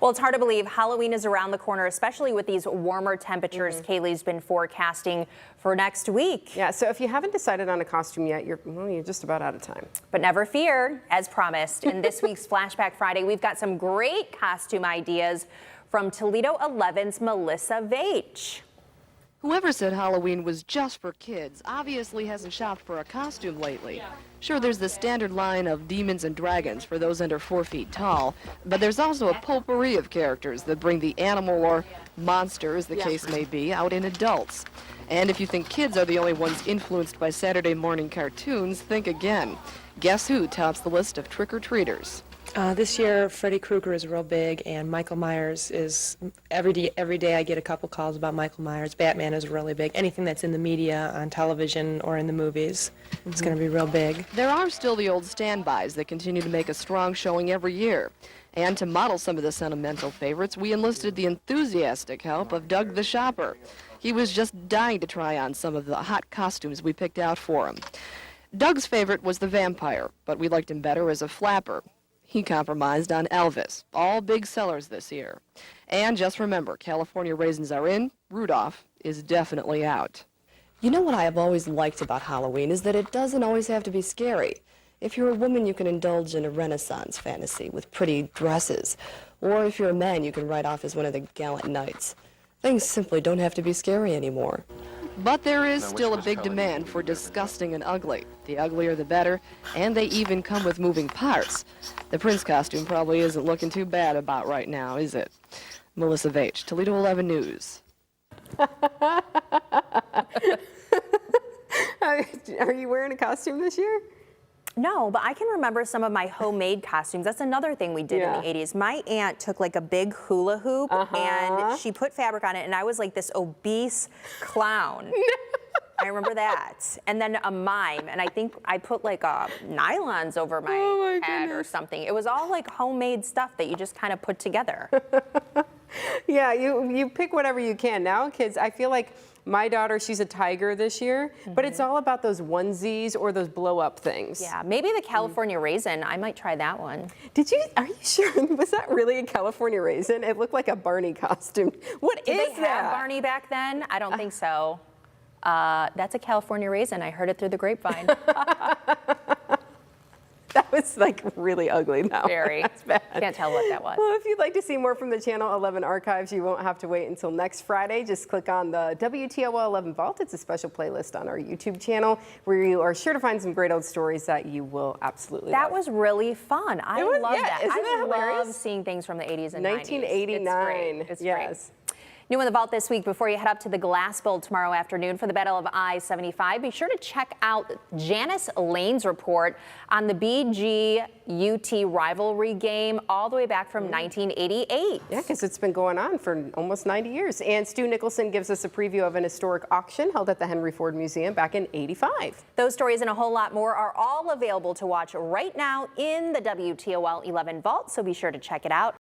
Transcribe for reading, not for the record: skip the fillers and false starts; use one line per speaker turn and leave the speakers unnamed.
Well, it's hard to believe Halloween is around the corner, especially with these warmer temperatures Kaylee's been forecasting for next week.
Yeah, so if you haven't decided on a costume yet, you're just about out of time.
But never fear, as promised, in this week's Flashback Friday, we've got some great costume ideas from Toledo 11's Melissa Veitch.
Whoever said Halloween was just for kids obviously hasn't shopped for a costume lately. Sure, there's the standard line of demons and dragons for those under 4 feet tall, but there's also a potpourri of characters that bring the animal or monster, as the case may be, out in adults. And if you think kids are the only ones influenced by Saturday morning cartoons, think again. Guess who tops the list of trick-or-treaters?
This year, Freddy Krueger is real big, and Michael Myers is, every day I get a couple calls about Michael Myers. Batman is really big. Anything that's in the media, on television, or in the movies, it's going to be real big.
There are still the old standbys that continue to make a strong showing every year. And to model some of the sentimental favorites, we enlisted the enthusiastic help of Doug the Shopper. He was just dying to try on some of the hot costumes we picked out for him. Doug's favorite was the vampire, but we liked him better as a flapper. He compromised on Elvis, all big sellers this year. And just remember, California raisins are in, Rudolph is definitely out.
You know what I have always liked about Halloween is that it doesn't always have to be scary. If you're a woman, you can indulge in a Renaissance fantasy with pretty dresses. Or if you're a man, you can ride off as one of the gallant knights. Things simply don't have to be scary anymore.
But there is still a big demand for disgusting and ugly. The uglier the better, and they even come with moving parts. The Prince costume probably isn't looking too bad about right now, is it? Melissa Veitch, Toledo 11 News.
Are you wearing a costume this year?
No, but I can remember some of my homemade costumes. That's another thing we did in the 80s. My aunt took like a big hula hoop and she put fabric on it, and I was like this obese clown. I remember that. And then a mime, and I think I put like nylons over my head or something. It was all like homemade stuff that you just kind of put together.
Yeah, you pick whatever you can. Now kids, I feel like my daughter, she's a tiger this year, but it's all about those onesies or those blow-up things.
Yeah, maybe the California raisin. I might try that one.
Are you sure? Was that really a California raisin? It looked like a Barney costume. What is that?
Did they have Barney back then? I don't think so. That's a California raisin. I heard it through the grapevine.
That was like really ugly now.
Very.
That's bad.
Can't tell what that was.
Well, if you'd like to see more from the Channel 11 archives, you won't have to wait until next Friday. Just click on the WTOL 11 Vault. It's a special playlist on our YouTube channel where you are sure to find some great old stories that you will absolutely love.
That was really fun. I love that.
Isn't that hilarious?
Love seeing things from the 80s and
1989.
90s. It's great.
Yes.
New in the Vault this week, before you head up to the Glass Bowl tomorrow afternoon for the Battle of I-75, be sure to check out Janice Lane's report on the BG-UT rivalry game all the way back from 1988.
Yeah, because it's been going on for almost 90 years. And Stu Nicholson gives us a preview of an historic auction held at the Henry Ford Museum back in '85.
Those stories and a whole lot more are all available to watch right now in the WTOL 11 Vault, so be sure to check it out.